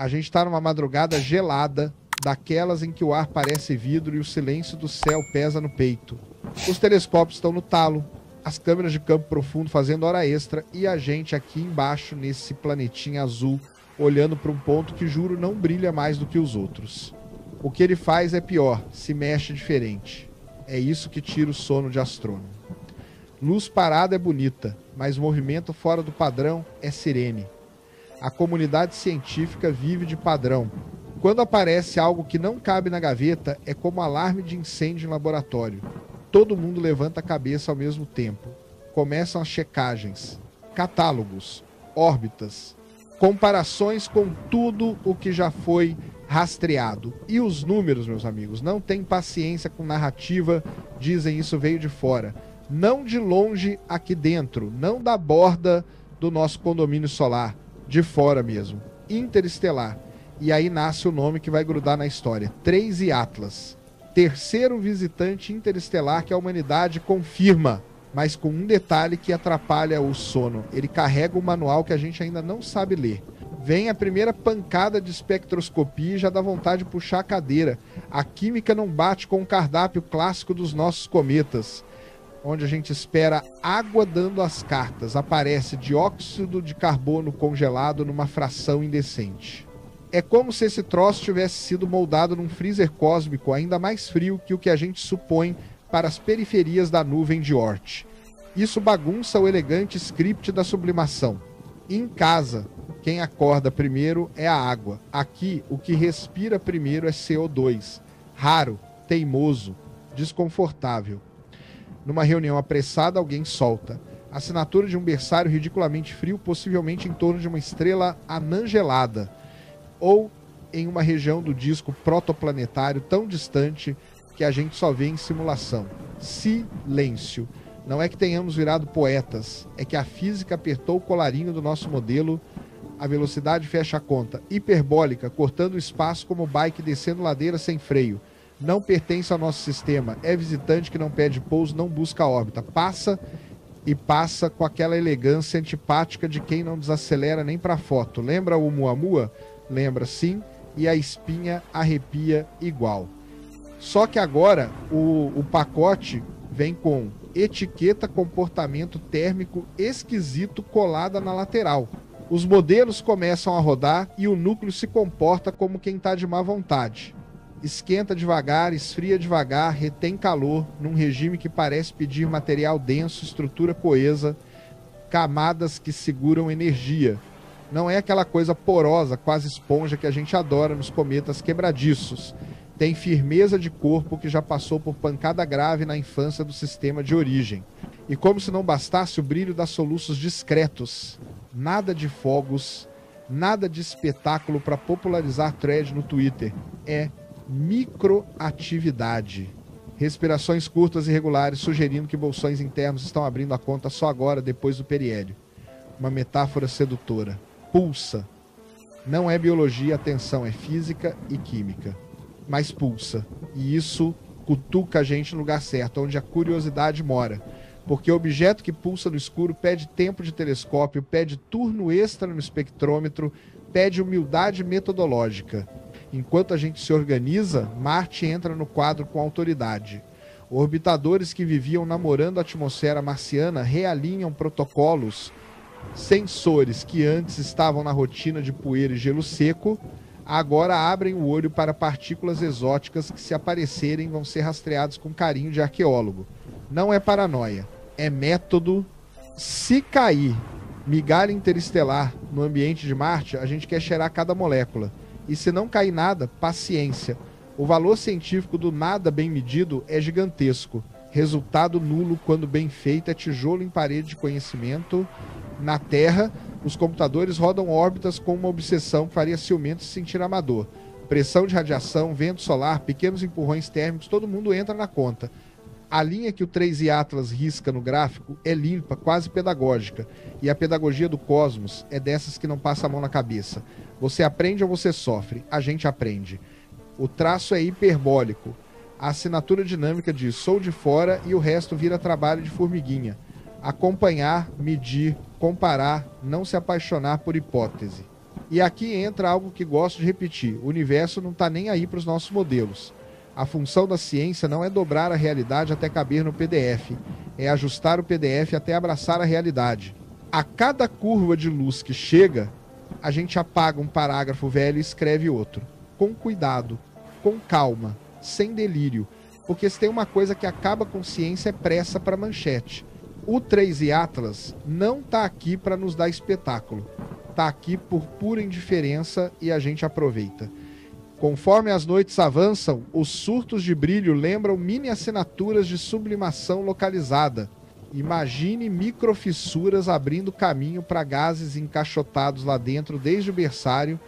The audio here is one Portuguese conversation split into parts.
A gente tá numa madrugada gelada, daquelas em que o ar parece vidro e o silêncio do céu pesa no peito. Os telescópios estão no talo, as câmeras de campo profundo fazendo hora extra e a gente aqui embaixo nesse planetinha azul, olhando para um ponto que juro não brilha mais do que os outros. O que ele faz é pior, se mexe diferente. É isso que tira o sono de astrônomo. Luz parada é bonita, mas movimento fora do padrão é sirene. A comunidade científica vive de padrão. Quando aparece algo que não cabe na gaveta, é como alarme de incêndio em laboratório. Todo mundo levanta a cabeça ao mesmo tempo. Começam as checagens, catálogos, órbitas, comparações com tudo o que já foi rastreado. E os números, meus amigos, não tem paciência com narrativa, dizem isso veio de fora. Não de longe aqui dentro, não da borda do nosso condomínio solar, de fora mesmo, interestelar. E aí nasce o nome que vai grudar na história, 3 e Atlas. Terceiro visitante interestelar que a humanidade confirma, mas com um detalhe que atrapalha o sono. Ele carrega um manual que a gente ainda não sabe ler. Vem a primeira pancada de espectroscopia e já dá vontade de puxar a cadeira. A química não bate com o cardápio clássico dos nossos cometas, onde a gente espera água dando as cartas. Aparece dióxido de carbono congelado numa fração indecente. É como se esse troço tivesse sido moldado num freezer cósmico ainda mais frio que o que a gente supõe para as periferias da nuvem de Oort. Isso bagunça o elegante script da sublimação. Em casa, quem acorda primeiro é a água. Aqui, o que respira primeiro é CO2. Raro, teimoso, desconfortável. Numa reunião apressada, alguém solta. Assinatura de um berçário ridiculamente frio, possivelmente em torno de uma estrela anã gelada. Ou em uma região do disco protoplanetário tão distante que a gente só vê em simulação. Silêncio. Não é que tenhamos virado poetas, é que a física apertou o colarinho do nosso modelo, a velocidade fecha a conta, hiperbólica, cortando o espaço como bike descendo ladeira sem freio. Não pertence ao nosso sistema, é visitante que não pede pouso, não busca órbita. Passa e passa com aquela elegância antipática de quem não desacelera nem para foto. Lembra o Muamua? Lembra sim, e a espinha arrepia igual. Só que agora o pacote vem com etiqueta comportamento térmico esquisito colada na lateral. Os modelos começam a rodar e o núcleo se comporta como quem está de má vontade. Esquenta devagar, esfria devagar, retém calor, num regime que parece pedir material denso, estrutura coesa, camadas que seguram energia. Não é aquela coisa porosa, quase esponja que a gente adora nos cometas quebradiços. Tem firmeza de corpo que já passou por pancada grave na infância do sistema de origem. E como se não bastasse o brilho das soluços discretos. Nada de fogos, nada de espetáculo para popularizar thread no Twitter. É microatividade. Respirações curtas e regulares sugerindo que bolsões internos estão abrindo a conta só agora, depois do periélio. Uma metáfora sedutora. Pulsa. Não é biologia, atenção, é física e química. Mas pulsa. E isso cutuca a gente no lugar certo, onde a curiosidade mora. Porque o objeto que pulsa no escuro pede tempo de telescópio, pede turno extra no espectrômetro, pede humildade metodológica. Enquanto a gente se organiza, Marte entra no quadro com autoridade. Orbitadores que viviam namorando a atmosfera marciana realinham protocolos. Sensores que antes estavam na rotina de poeira e gelo seco, agora abrem o olho para partículas exóticas que, se aparecerem, vão ser rastreados com carinho de arqueólogo. Não é paranoia, é método. Se cair migalha interestelar no ambiente de Marte, a gente quer cheirar cada molécula. E se não cair nada, paciência. O valor científico do nada bem medido é gigantesco. Resultado nulo quando bem feito é tijolo em parede de conhecimento. Na Terra, os computadores rodam órbitas com uma obsessão que faria ciumento se sentir amador. Pressão de radiação, vento solar, pequenos empurrões térmicos, todo mundo entra na conta. A linha que o 3i Atlas risca no gráfico é limpa, quase pedagógica. E a pedagogia do cosmos é dessas que não passa a mão na cabeça. Você aprende ou você sofre? A gente aprende. O traço é hiperbólico. A assinatura dinâmica diz sou de fora e o resto vira trabalho de formiguinha. Acompanhar, medir, comparar, não se apaixonar por hipótese. E aqui entra algo que gosto de repetir. O universo não está nem aí para os nossos modelos. A função da ciência não é dobrar a realidade até caber no PDF. É ajustar o PDF até abraçar a realidade. A cada curva de luz que chega, a gente apaga um parágrafo velho e escreve outro. Com cuidado, com calma, sem delírio. Porque se tem uma coisa que acaba com ciência é pressa para manchete. O 3 e Atlas não está aqui para nos dar espetáculo. Está aqui por pura indiferença e a gente aproveita. Conforme as noites avançam, os surtos de brilho lembram mini assinaturas de sublimação localizada. Imagine microfissuras abrindo caminho para gases encaixotados lá dentro desde o berçário.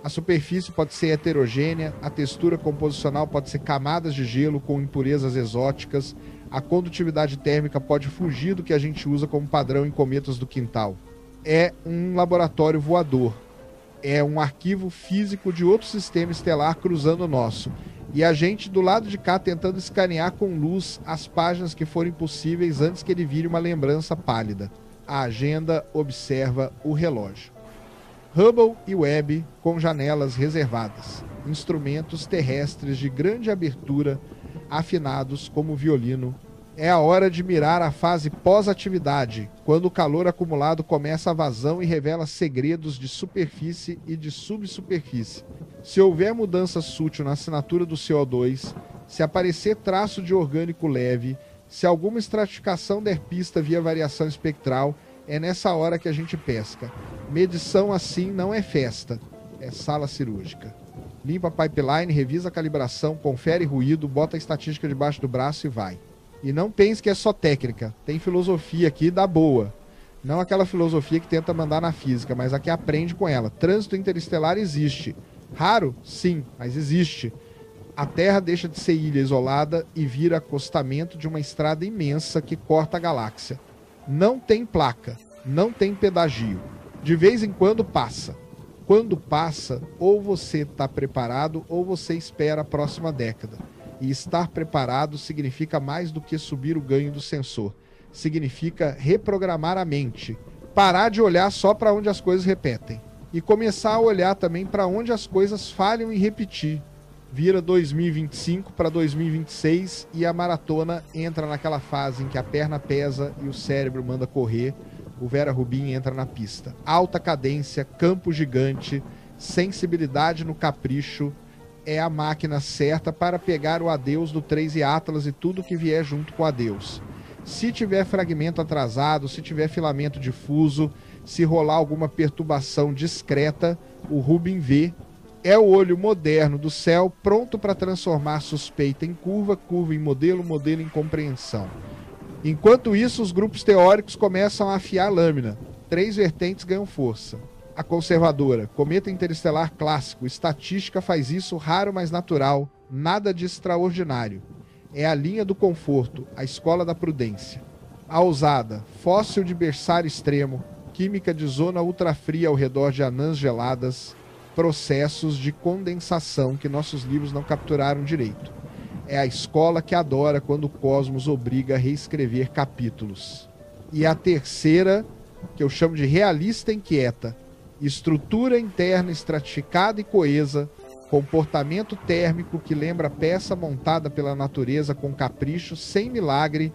A superfície pode ser heterogênea, a textura composicional pode ser camadas de gelo com impurezas exóticas, a condutividade térmica pode fugir do que a gente usa como padrão em cometas do quintal. É um laboratório voador. É um arquivo físico de outro sistema estelar cruzando o nosso. E a gente do lado de cá tentando escanear com luz as páginas que forem possíveis antes que ele vire uma lembrança pálida. A agenda observa o relógio. Hubble e Webb com janelas reservadas. Instrumentos terrestres de grande abertura, afinados como violino. É a hora de mirar a fase pós-atividade, quando o calor acumulado começa a vazão e revela segredos de superfície e de subsuperfície. Se houver mudança sútil na assinatura do CO2, se aparecer traço de orgânico leve, se alguma estratificação der pista via variação espectral, é nessa hora que a gente pesca. Medição assim não é festa, é sala cirúrgica. Limpa a pipeline, revisa a calibração, confere ruído, bota a estatística debaixo do braço e vai. E não pense que é só técnica, tem filosofia aqui da boa. Não aquela filosofia que tenta mandar na física, mas a que aprende com ela. Trânsito interestelar existe. Raro? Sim, mas existe. A Terra deixa de ser ilha isolada e vira acostamento de uma estrada imensa que corta a galáxia. Não tem placa, não tem pedagio. De vez em quando passa. Quando passa, ou você está preparado ou você espera a próxima década. E estar preparado significa mais do que subir o ganho do sensor. Significa reprogramar a mente. Parar de olhar só para onde as coisas repetem. E começar a olhar também para onde as coisas falham em repetir. Vira 2025 para 2026 e a maratona entra naquela fase em que a perna pesa e o cérebro manda correr. O Vera Rubin entra na pista. Alta cadência, campo gigante, sensibilidade no capricho. É a máquina certa para pegar o adeus do 3 e Atlas e tudo que vier junto com o adeus. Se tiver fragmento atrasado, se tiver filamento difuso, se rolar alguma perturbação discreta, o Rubin vê. É o olho moderno do céu pronto para transformar suspeita em curva, curva em modelo, modelo em compreensão. Enquanto isso, os grupos teóricos começam a afiar a lâmina. 3 vertentes ganham força. A conservadora, cometa interestelar clássico, estatística faz isso raro, mas natural, nada de extraordinário. É a linha do conforto, a escola da prudência. A ousada, fóssil de berçário extremo, química de zona ultrafria ao redor de anãs geladas, processos de condensação que nossos livros não capturaram direito. É a escola que adora quando o cosmos obriga a reescrever capítulos. E a terceira, que eu chamo de realista inquieta, estrutura interna estratificada e coesa, comportamento térmico que lembra peça montada pela natureza com capricho, sem milagre,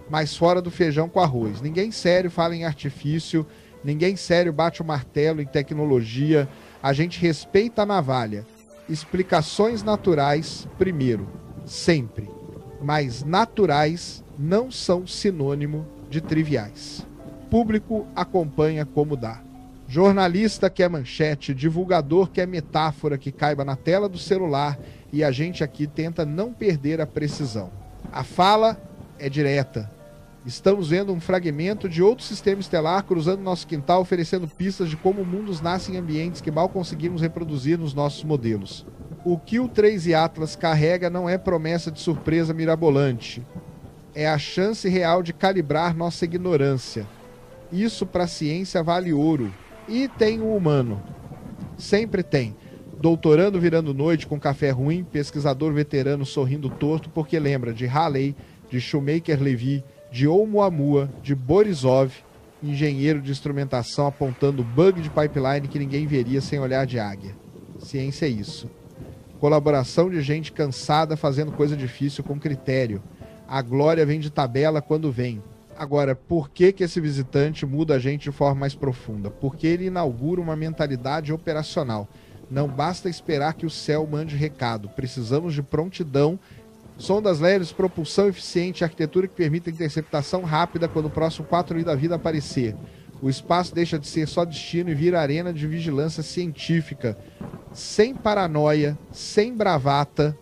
mas fora do feijão com arroz. Ninguém sério fala em artifício, ninguém sério bate o martelo em tecnologia. A gente respeita a navalha. Explicações naturais primeiro, sempre. Mas naturais não são sinônimo de triviais. Público acompanha como dá. Jornalista quer manchete, divulgador quer metáfora que caiba na tela do celular e a gente aqui tenta não perder a precisão. A fala é direta. Estamos vendo um fragmento de outro sistema estelar cruzando nosso quintal, oferecendo pistas de como mundos nascem em ambientes que mal conseguimos reproduzir nos nossos modelos. O que o 3 e Atlas carrega não é promessa de surpresa mirabolante. É a chance real de calibrar nossa ignorância. Isso para a ciência vale ouro. E tem o humano. Sempre tem. Doutorando virando noite com café ruim, pesquisador veterano sorrindo torto porque lembra de Halley, de Shoemaker-Levy, de Oumuamua, de Borisov. engenheiro de instrumentação apontando bug de pipeline que ninguém veria sem olhar de águia. Ciência é isso. Colaboração de gente cansada fazendo coisa difícil com critério. A glória vem de tabela quando vem. Agora, por que esse visitante muda a gente de forma mais profunda? Porque ele inaugura uma mentalidade operacional. Não basta esperar que o céu mande recado. Precisamos de prontidão, sondas leves, propulsão eficiente, arquitetura que permita interceptação rápida quando o próximo 4i da vida aparecer. O espaço deixa de ser só destino e vira arena de vigilância científica. Sem paranoia, sem bravata,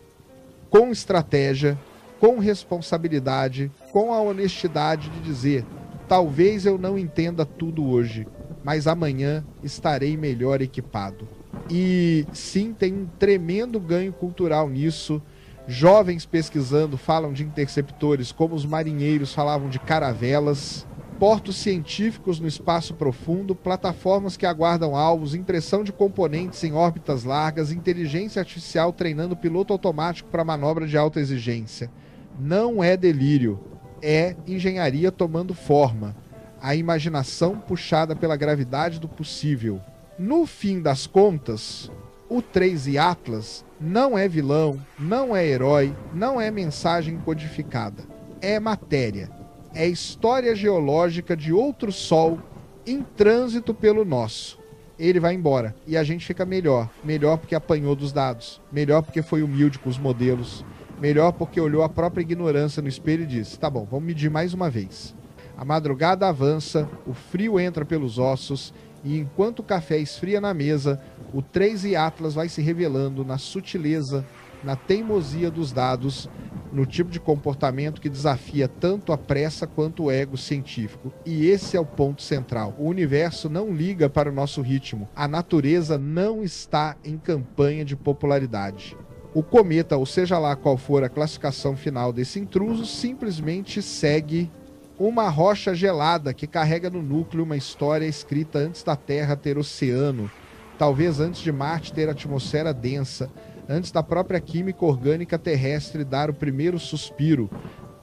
com estratégia, com responsabilidade, com a honestidade de dizer: talvez eu não entenda tudo hoje, mas amanhã estarei melhor equipado. E sim, tem um tremendo ganho cultural nisso. Jovens pesquisando falam de interceptores como os marinheiros falavam de caravelas, portos científicos no espaço profundo, plataformas que aguardam alvos, impressão de componentes em órbitas largas, inteligência artificial treinando piloto automático para manobra de alta exigência. Não é delírio, é engenharia tomando forma, a imaginação puxada pela gravidade do possível. No fim das contas, o 3i Atlas não é vilão, não é herói, não é mensagem codificada. É matéria. É história geológica de outro sol em trânsito pelo nosso. Ele vai embora e a gente fica melhor. Melhor porque apanhou dos dados. Melhor porque foi humilde com os modelos. Melhor porque olhou a própria ignorância no espelho e disse: tá bom, vamos medir mais uma vez. A madrugada avança, o frio entra pelos ossos e enquanto o café esfria na mesa, o 3i Atlas vai se revelando na sutileza, na teimosia dos dados, no tipo de comportamento que desafia tanto a pressa quanto o ego científico. E esse é o ponto central. O universo não liga para o nosso ritmo. A natureza não está em campanha de popularidade. O cometa, ou seja lá qual for a classificação final desse intruso, simplesmente segue uma rocha gelada que carrega no núcleo uma história escrita antes da Terra ter oceano, talvez antes de Marte ter atmosfera densa, antes da própria química orgânica terrestre dar o primeiro suspiro.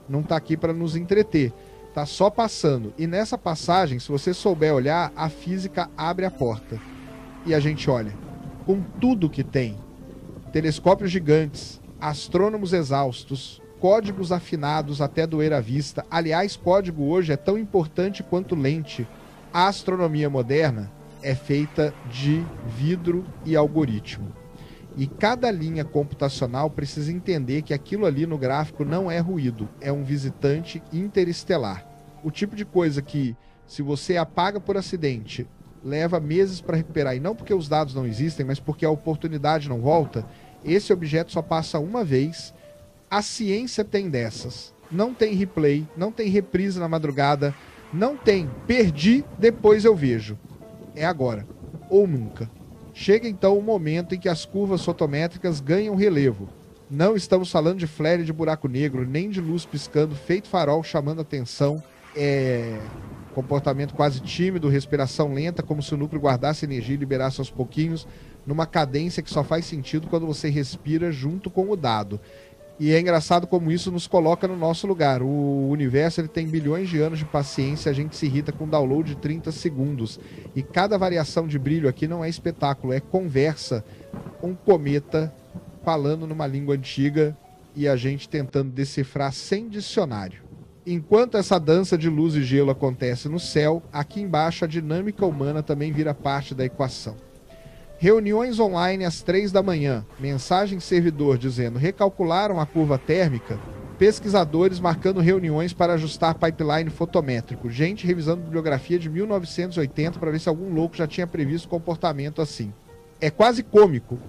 Não está aqui para nos entreter, está só passando. E nessa passagem, se você souber olhar, a física abre a porta. E a gente olha, com tudo que tem. Telescópios gigantes, astrônomos exaustos, códigos afinados até doer a vista. Aliás, código hoje é tão importante quanto lente. A astronomia moderna é feita de vidro e algoritmo. E cada linha computacional precisa entender que aquilo ali no gráfico não é ruído, é um visitante interestelar. O tipo de coisa que, se você apaga por acidente, leva meses para recuperar, e não porque os dados não existem, mas porque a oportunidade não volta, esse objeto só passa uma vez. A ciência tem dessas. Não tem replay, não tem reprise na madrugada, não tem perdi, depois eu vejo. É agora, ou nunca. Chega então o momento em que as curvas fotométricas ganham relevo. Não estamos falando de flare de buraco negro, nem de luz piscando, feito farol chamando atenção. É comportamento quase tímido, respiração lenta, como se o núcleo guardasse energia e liberasse aos pouquinhos, numa cadência que só faz sentido quando você respira junto com o dado. E é engraçado como isso nos coloca no nosso lugar. O universo ele tem bilhões de anos de paciência, a gente se irrita com um download de 30 segundos. E cada variação de brilho aqui não é espetáculo, é conversa. Um cometa falando numa língua antiga e a gente tentando decifrar sem dicionário. Enquanto essa dança de luz e gelo acontece no céu, aqui embaixo a dinâmica humana também vira parte da equação. Reuniões online às 3 da manhã. Mensagem servidor dizendo: recalcularam a curva térmica. Pesquisadores marcando reuniões para ajustar pipeline fotométrico. Gente revisando bibliografia de 1980 para ver se algum louco já tinha previsto comportamento assim. É quase cômico.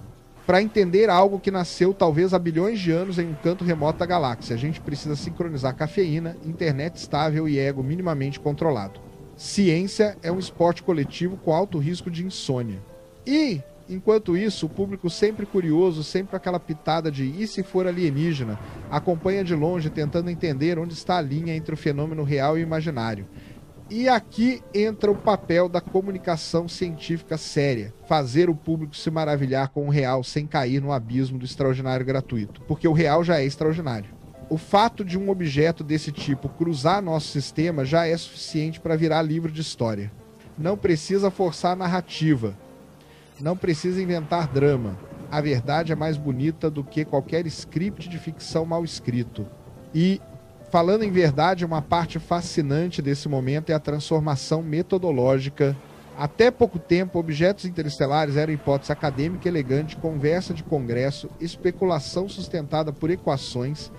Para entender algo que nasceu talvez há bilhões de anos em um canto remoto da galáxia, a gente precisa sincronizar cafeína, internet estável e ego minimamente controlado. Ciência é um esporte coletivo com alto risco de insônia. E, enquanto isso, o público sempre curioso, sempre aquela pitada de e se for alienígena, acompanha de longe tentando entender onde está a linha entre o fenômeno real e o imaginário. E aqui entra o papel da comunicação científica séria, fazer o público se maravilhar com o real sem cair no abismo do extraordinário gratuito, porque o real já é extraordinário. O fato de um objeto desse tipo cruzar nosso sistema já é suficiente para virar livro de história. Não precisa forçar a narrativa. Não precisa inventar drama. A verdade é mais bonita do que qualquer script de ficção mal escrito. E, falando em verdade, uma parte fascinante desse momento é a transformação metodológica. Até pouco tempo, objetos interestelares eram hipótese acadêmica elegante, conversa de congresso, especulação sustentada por equações.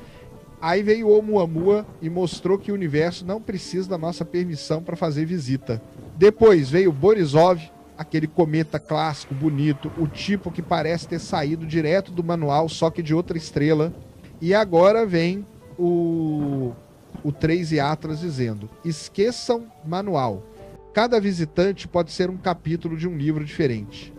Aí veio o Oumuamua e mostrou que o universo não precisa da nossa permissão para fazer visita. Depois veio Borisov, aquele cometa clássico, bonito, o tipo que parece ter saído direto do manual, só que de outra estrela. E agora vem o 3 e Atlas dizendo: esqueçam manual. Cada visitante pode ser um capítulo de um livro diferente.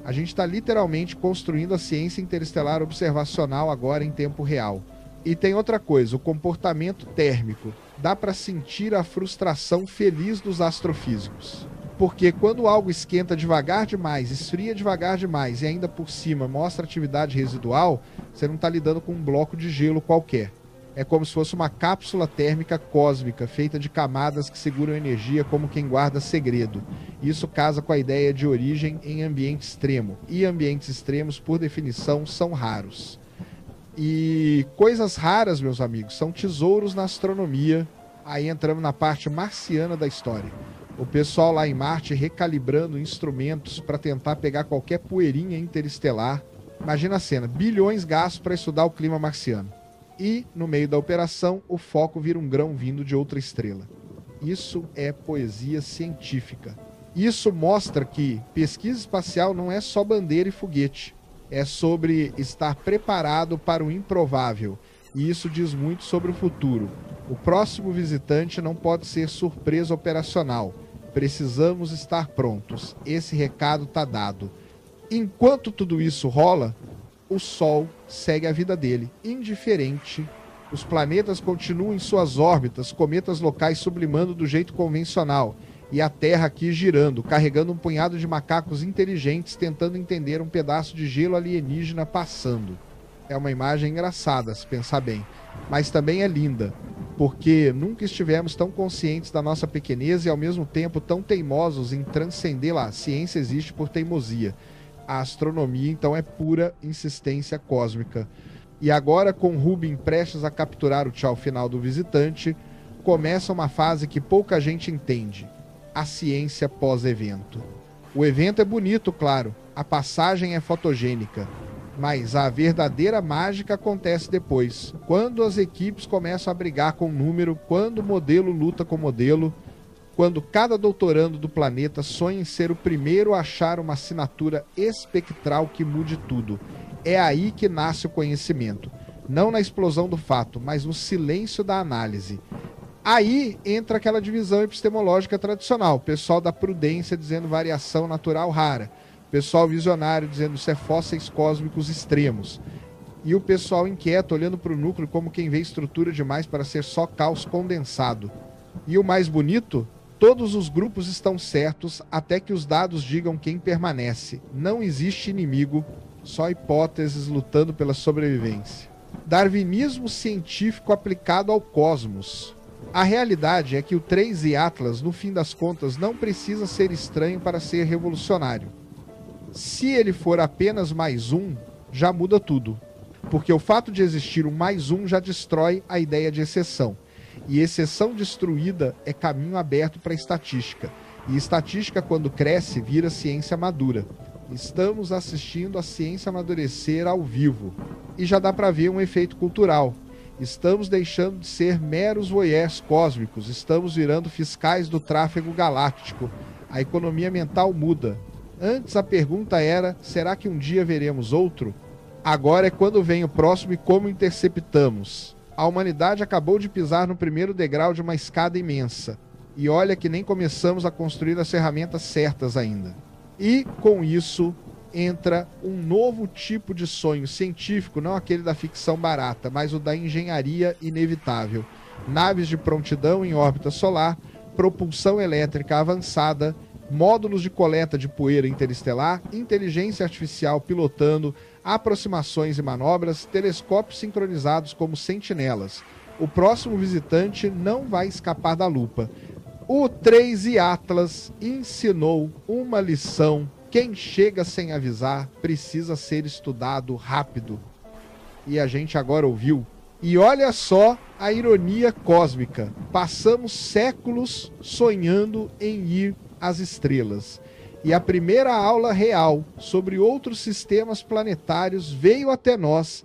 A gente está literalmente construindo a ciência interestelar observacional agora em tempo real. E tem outra coisa, o comportamento térmico. Dá para sentir a frustração feliz dos astrofísicos. Porque quando algo esquenta devagar demais, esfria devagar demais e ainda por cima mostra atividade residual, você não está lidando com um bloco de gelo qualquer. É como se fosse uma cápsula térmica cósmica, feita de camadas que seguram energia como quem guarda segredo. Isso casa com a ideia de origem em ambiente extremo. E ambientes extremos, por definição, são raros. E coisas raras, meus amigos, são tesouros na astronomia. Aí entramos na parte marciana da história. O pessoal lá em Marte recalibrando instrumentos para tentar pegar qualquer poeirinha interestelar. Imagina a cena, bilhões gastos para estudar o clima marciano. E, no meio da operação, o foco vira um grão vindo de outra estrela. Isso é poesia científica. Isso mostra que pesquisa espacial não é só bandeira e foguete. É sobre estar preparado para o improvável. E isso diz muito sobre o futuro. O próximo visitante não pode ser surpresa operacional. Precisamos estar prontos. Esse recado está dado. Enquanto tudo isso rola, o Sol segue a vida dele, indiferente. Os planetas continuam em suas órbitas, cometas locais sublimando do jeito convencional. E a Terra aqui girando, carregando um punhado de macacos inteligentes, tentando entender um pedaço de gelo alienígena passando. É uma imagem engraçada, se pensar bem. Mas também é linda, porque nunca estivemos tão conscientes da nossa pequenez e ao mesmo tempo tão teimosos em transcendê-la. A ciência existe por teimosia. A astronomia, então, é pura insistência cósmica. E agora, com Rubin prestes a capturar o tchau final do visitante, começa uma fase que pouca gente entende. A ciência pós-evento. O evento é bonito, claro. A passagem é fotogênica. Mas a verdadeira mágica acontece depois. Quando as equipes começam a brigar com o número, quando o modelo luta com o modelo, quando cada doutorando do planeta sonha em ser o primeiro a achar uma assinatura espectral que mude tudo. É aí que nasce o conhecimento. Não na explosão do fato, mas no silêncio da análise. Aí entra aquela divisão epistemológica tradicional. O pessoal da prudência dizendo variação natural rara. O pessoal visionário dizendo isso é fósseis cósmicos extremos. E o pessoal inquieto olhando para o núcleo como quem vê estrutura demais para ser só caos condensado. E o mais bonito? Todos os grupos estão certos até que os dados digam quem permanece. Não existe inimigo, só hipóteses lutando pela sobrevivência. Darwinismo científico aplicado ao cosmos. A realidade é que o 3 e Atlas, no fim das contas, não precisa ser estranho para ser revolucionário. Se ele for apenas mais um, já muda tudo. Porque o fato de existir um mais um já destrói a ideia de exceção. E exceção destruída é caminho aberto para a estatística. E estatística, quando cresce, vira ciência madura. Estamos assistindo a ciência amadurecer ao vivo. E já dá para ver um efeito cultural. Estamos deixando de ser meros voyeurs cósmicos. Estamos virando fiscais do tráfego galáctico. A economia mental muda. Antes a pergunta era, será que um dia veremos outro? Agora é quando vem o próximo e como interceptamos. A humanidade acabou de pisar no primeiro degrau de uma escada imensa. E olha que nem começamos a construir as ferramentas certas ainda. E, com isso, entra um novo tipo de sonho científico, não aquele da ficção barata, mas o da engenharia inevitável. Naves de prontidão em órbita solar, propulsão elétrica avançada módulos de coleta de poeira interestelar, inteligência artificial pilotando aproximações e manobras, telescópios sincronizados como sentinelas. O próximo visitante não vai escapar da lupa. O 3i Atlas ensinou uma lição. Quem chega sem avisar precisa ser estudado rápido. E a gente agora ouviu. E olha só a ironia cósmica. Passamos séculos sonhando em ir às estrelas. E a primeira aula real sobre outros sistemas planetários veio até nós.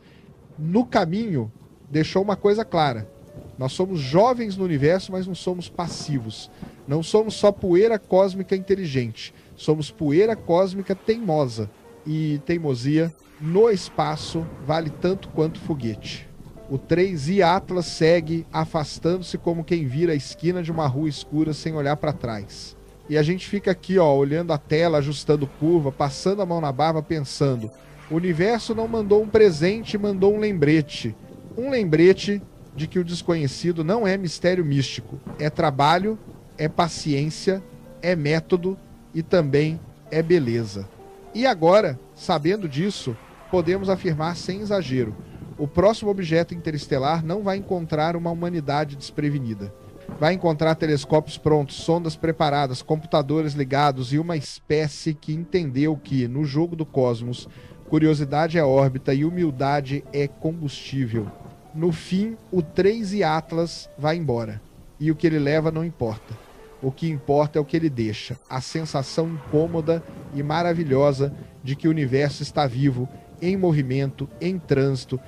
No caminho, deixou uma coisa clara. Nós somos jovens no universo, mas não somos passivos. Não somos só poeira cósmica inteligente. Somos poeira cósmica teimosa. E teimosia no espaço vale tanto quanto foguete. O 3i Atlas segue afastando-se como quem vira a esquina de uma rua escura sem olhar para trás. E a gente fica aqui, ó, olhando a tela, ajustando curva, passando a mão na barba, pensando: o universo não mandou um presente, mandou um lembrete. Um lembrete de que o desconhecido não é mistério místico. É trabalho, é paciência, é método e também é beleza. E agora, sabendo disso, podemos afirmar sem exagero: o próximo objeto interestelar não vai encontrar uma humanidade desprevenida. Vai encontrar telescópios prontos, sondas preparadas, computadores ligados e uma espécie que entendeu que, no jogo do cosmos, curiosidade é órbita e humildade é combustível. No fim, o 3i Atlas vai embora. E o que ele leva não importa. O que importa é o que ele deixa. A sensação incômoda e maravilhosa de que o universo está vivo, em movimento, em trânsito,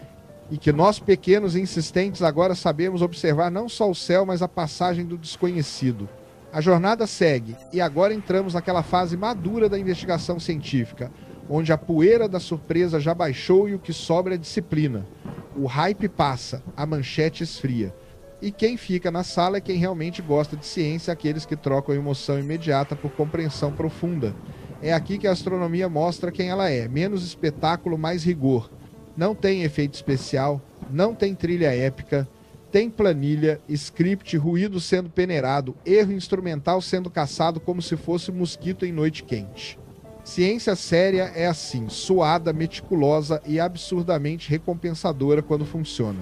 e que nós, pequenos e insistentes, agora sabemos observar não só o céu, mas a passagem do desconhecido. A jornada segue, e agora entramos naquela fase madura da investigação científica, onde a poeira da surpresa já baixou e o que sobra é disciplina. O hype passa, a manchete esfria. E quem fica na sala é quem realmente gosta de ciência, aqueles que trocam emoção imediata por compreensão profunda. É aqui que a astronomia mostra quem ela é, menos espetáculo, mais rigor. Não tem efeito especial, não tem trilha épica, tem planilha, script, ruído sendo peneirado, erro instrumental sendo caçado como se fosse mosquito em noite quente. Ciência séria é assim, suada, meticulosa e absurdamente recompensadora quando funciona.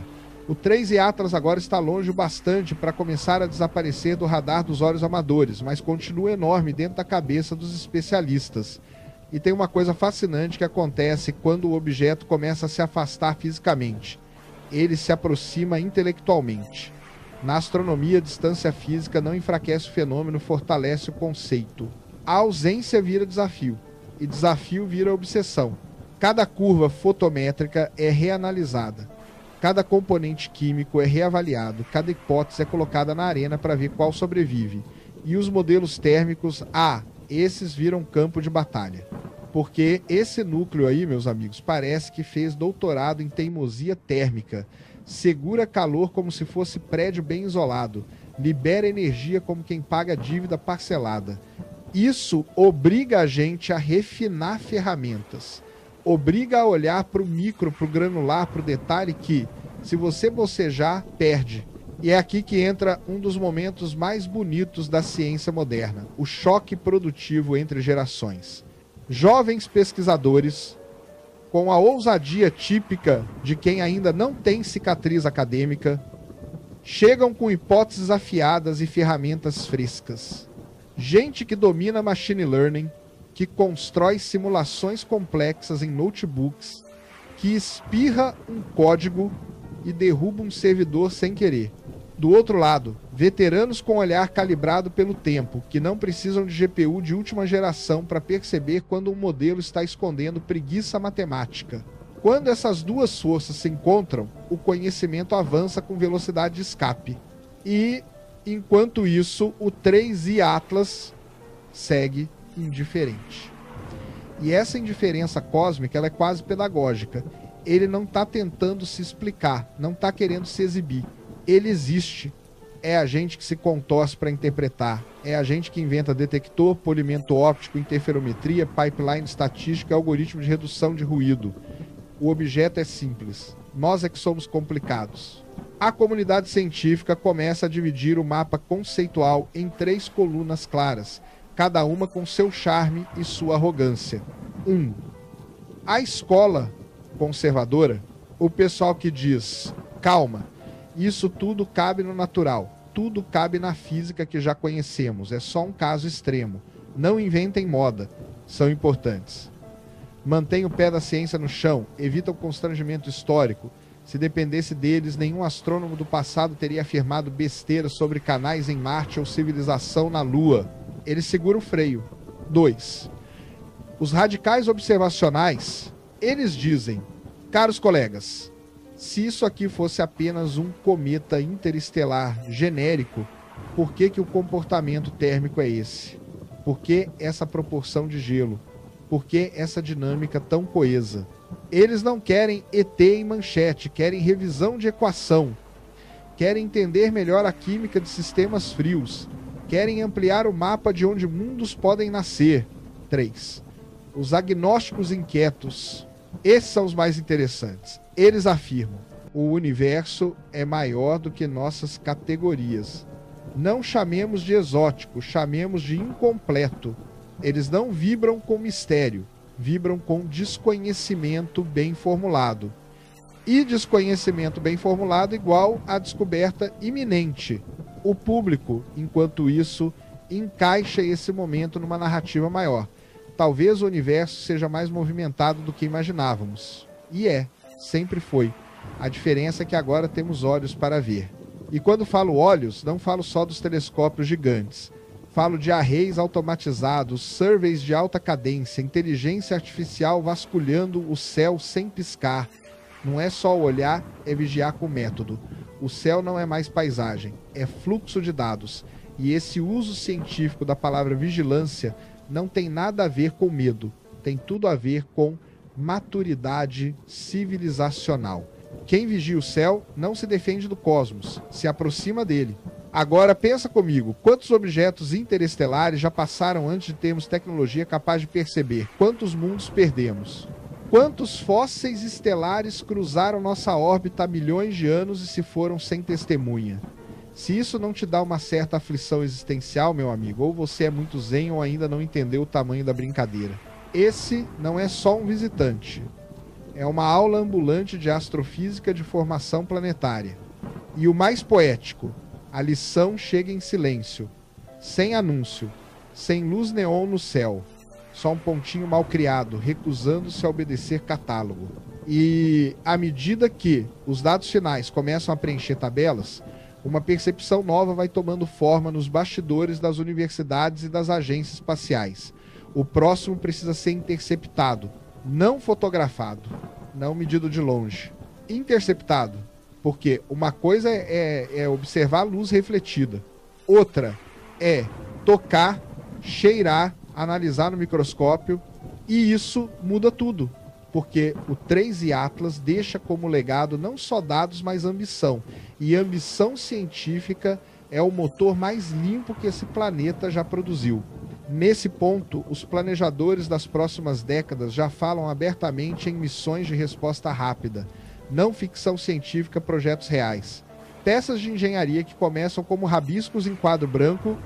O 3i Atlas agora está longe o bastante para começar a desaparecer do radar dos olhos amadores, mas continua enorme dentro da cabeça dos especialistas. E tem uma coisa fascinante que acontece quando o objeto começa a se afastar fisicamente. Ele se aproxima intelectualmente. Na astronomia, a distância física não enfraquece o fenômeno, fortalece o conceito. A ausência vira desafio, e desafio vira obsessão. Cada curva fotométrica é reanalisada. Cada componente químico é reavaliado. Cada hipótese é colocada na arena para ver qual sobrevive. E os modelos térmicos, esses viram campo de batalha. Porque esse núcleo aí, meus amigos, parece que fez doutorado em teimosia térmica. Segura calor como se fosse prédio bem isolado. Libera energia como quem paga dívida parcelada. Isso obriga a gente a refinar ferramentas. Obriga a olhar para o micro, para o granular, para o detalhe que, se você bocejar, perde. E é aqui que entra um dos momentos mais bonitos da ciência moderna, o choque produtivo entre gerações. Jovens pesquisadores, com a ousadia típica de quem ainda não tem cicatriz acadêmica, chegam com hipóteses afiadas e ferramentas frescas. Gente que domina machine learning, que constrói simulações complexas em notebooks, que espirra um código e derruba um servidor sem querer. Do outro lado, veteranos com olhar calibrado pelo tempo, que não precisam de GPU de última geração para perceber quando um modelo está escondendo preguiça matemática. Quando essas duas forças se encontram, o conhecimento avança com velocidade de escape. E, enquanto isso, o 3i Atlas segue indiferente. E essa indiferença cósmica, ela é quase pedagógica. Ele não está tentando se explicar, não está querendo se exibir. Ele existe. É a gente que se contorce para interpretar. É a gente que inventa detector, polimento óptico, interferometria, pipeline estatística e algoritmo de redução de ruído. O objeto é simples. Nós é que somos complicados. A comunidade científica começa a dividir o mapa conceitual em 3 colunas claras, cada uma com seu charme e sua arrogância. 1. A escola conservadora, o pessoal que diz, calma, isso tudo cabe no natural, tudo cabe na física que já conhecemos, é só um caso extremo. Não inventem moda, são importantes. Mantém o pé da ciência no chão, evita o constrangimento histórico. Se dependesse deles, nenhum astrônomo do passado teria afirmado besteira sobre canais em Marte ou civilização na Lua. Ele segura o freio. 2. Os radicais observacionais, eles dizem, caros colegas, se isso aqui fosse apenas um cometa interestelar genérico, por que que o comportamento térmico é esse? Por que essa proporção de gelo? Por que essa dinâmica tão coesa? Eles não querem ET em manchete, querem revisão de equação. Querem entender melhor a química de sistemas frios. Querem ampliar o mapa de onde mundos podem nascer. 3. Os agnósticos inquietos. Esses são os mais interessantes. Eles afirmam: o universo é maior do que nossas categorias. Não chamemos de exótico, chamemos de incompleto. Eles não vibram com mistério, vibram com desconhecimento bem formulado. E desconhecimento bem formulado igual a descoberta iminente. O público, enquanto isso, encaixa esse momento numa narrativa maior. Talvez o universo seja mais movimentado do que imaginávamos. E sempre foi. A diferença é que agora temos olhos para ver. E quando falo olhos, não falo só dos telescópios gigantes. Falo de arrays automatizados, surveys de alta cadência, inteligência artificial vasculhando o céu sem piscar. Não é só olhar, é vigiar com método. O céu não é mais paisagem, é fluxo de dados. E esse uso científico da palavra vigilância não tem nada a ver com medo. Tem tudo a ver com maturidade civilizacional. Quem vigia o céu não se defende do cosmos, se aproxima dele. Agora pensa comigo, quantos objetos interestelares já passaram antes de termos tecnologia capaz de perceber? Quantos mundos perdemos? Quantos fósseis estelares cruzaram nossa órbita há milhões de anos e se foram sem testemunha? Se isso não te dá uma certa aflição existencial, meu amigo, ou você é muito zen ou ainda não entendeu o tamanho da brincadeira. Esse não é só um visitante. É uma aula ambulante de astrofísica de formação planetária. E o mais poético, a lição chega em silêncio, sem anúncio, sem luz neon no céu, só um pontinho mal criado, recusando-se a obedecer catálogo. E à medida que os dados finais começam a preencher tabelas, uma percepção nova vai tomando forma nos bastidores das universidades e das agências espaciais. O próximo precisa ser interceptado, não fotografado, não medido de longe, interceptado. Porque uma coisa é observar a luz refletida. Outra é tocar, cheirar, analisar no microscópio. E isso muda tudo. Porque o 3i Atlas deixa como legado não só dados, mas ambição. E ambição científica é o motor mais limpo que esse planeta já produziu. Nesse ponto, os planejadores das próximas décadas já falam abertamente em missões de resposta rápida. Não ficção científica, projetos reais. Peças de engenharia que começam como rabiscos em quadro branco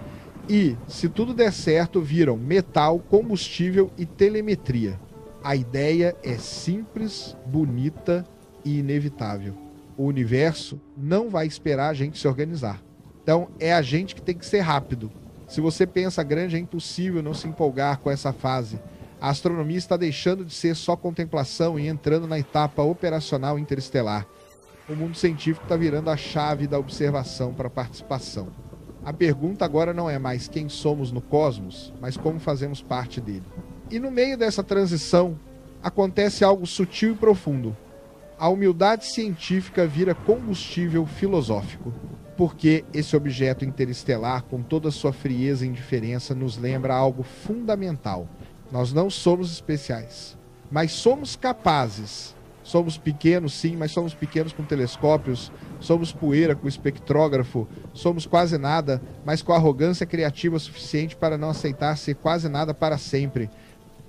e, se tudo der certo, viram metal, combustível e telemetria. A ideia é simples, bonita e inevitável. O universo não vai esperar a gente se organizar. Então, é a gente que tem que ser rápido. Se você pensa grande, é impossível não se empolgar com essa fase. A astronomia está deixando de ser só contemplação e entrando na etapa operacional interestelar. O mundo científico está virando a chave da observação para a participação. A pergunta agora não é mais quem somos no cosmos, mas como fazemos parte dele. E no meio dessa transição, acontece algo sutil e profundo. A humildade científica vira combustível filosófico. Porque esse objeto interestelar, com toda a sua frieza e indiferença, nos lembra algo fundamental. Nós não somos especiais, mas somos capazes. Somos pequenos, sim, mas somos pequenos com telescópios. Somos poeira com espectrógrafo. Somos quase nada, mas com arrogância criativa suficiente para não aceitar ser quase nada para sempre.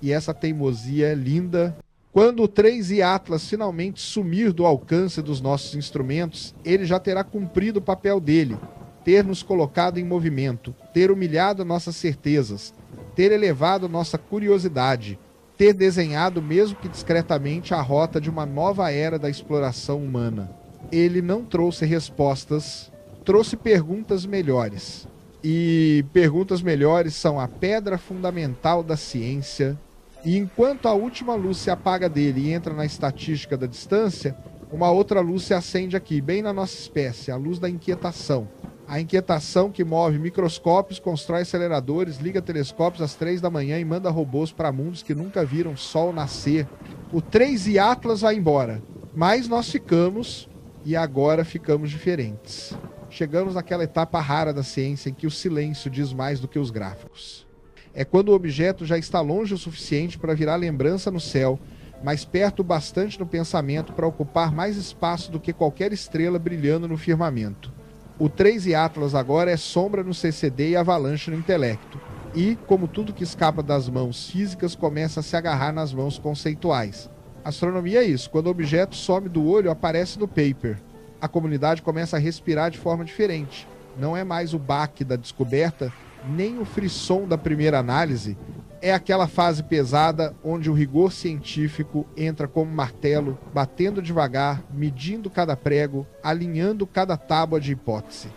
E essa teimosia é linda. Quando o 3i Atlas finalmente sumir do alcance dos nossos instrumentos, ele já terá cumprido o papel dele, ter nos colocado em movimento, ter humilhado nossas certezas, ter elevado nossa curiosidade, ter desenhado, mesmo que discretamente, a rota de uma nova era da exploração humana. Ele não trouxe respostas, trouxe perguntas melhores. E perguntas melhores são a pedra fundamental da ciência. E enquanto a última luz se apaga dele e entra na estatística da distância, uma outra luz se acende aqui, bem na nossa espécie, a luz da inquietação. A inquietação que move microscópios, constrói aceleradores, liga telescópios às 3 da manhã e manda robôs para mundos que nunca viram sol nascer. O 3 e Atlas vai embora, mas nós ficamos, e agora ficamos diferentes. Chegamos naquela etapa rara da ciência em que o silêncio diz mais do que os gráficos. É quando o objeto já está longe o suficiente para virar lembrança no céu, mas perto o bastante no pensamento para ocupar mais espaço do que qualquer estrela brilhando no firmamento. O 3 e Atlas agora é sombra no CCD e avalanche no intelecto. E, como tudo que escapa das mãos físicas, começa a se agarrar nas mãos conceituais. Astronomia é isso. Quando o objeto some do olho, aparece no paper. A comunidade começa a respirar de forma diferente. Não é mais o baque da descoberta, nem o frisson da primeira análise. É aquela fase pesada onde o rigor científico entra como martelo, batendo devagar, medindo cada prego, alinhando cada tábua de hipótese.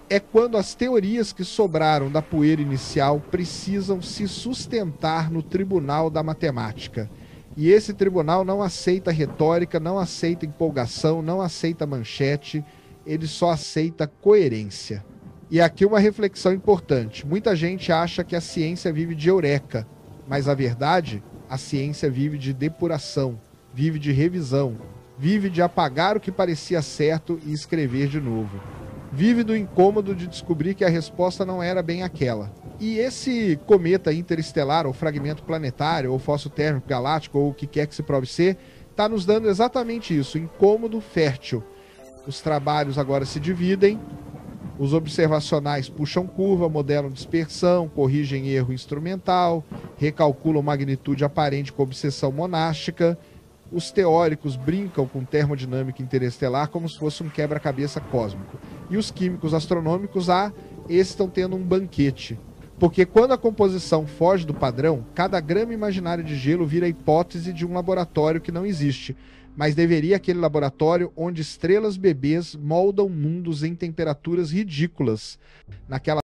É quando as teorias que sobraram da poeira inicial precisam se sustentar no tribunal da matemática. E esse tribunal não aceita retórica, não aceita empolgação, não aceita manchete, ele só aceita coerência. E aqui uma reflexão importante. Muita gente acha que a ciência vive de eureka, mas a verdade, a ciência vive de depuração, vive de revisão, vive de apagar o que parecia certo e escrever de novo. Vive do incômodo de descobrir que a resposta não era bem aquela. E esse cometa interestelar, ou fragmento planetário, ou fóssil térmico galáctico, ou o que quer que se prove ser, está nos dando exatamente isso, incômodo fértil. Os trabalhos agora se dividem, os observacionais puxam curva, modelam dispersão, corrigem erro instrumental, recalculam magnitude aparente com obsessão monástica. Os teóricos brincam com termodinâmica interestelar como se fosse um quebra-cabeça cósmico. E os químicos astronômicos, esses estão tendo um banquete. Porque quando a composição foge do padrão, cada grama imaginário de gelo vira hipótese de um laboratório que não existe. Mas deveria aquele laboratório onde estrelas bebês moldam mundos em temperaturas ridículas, naquela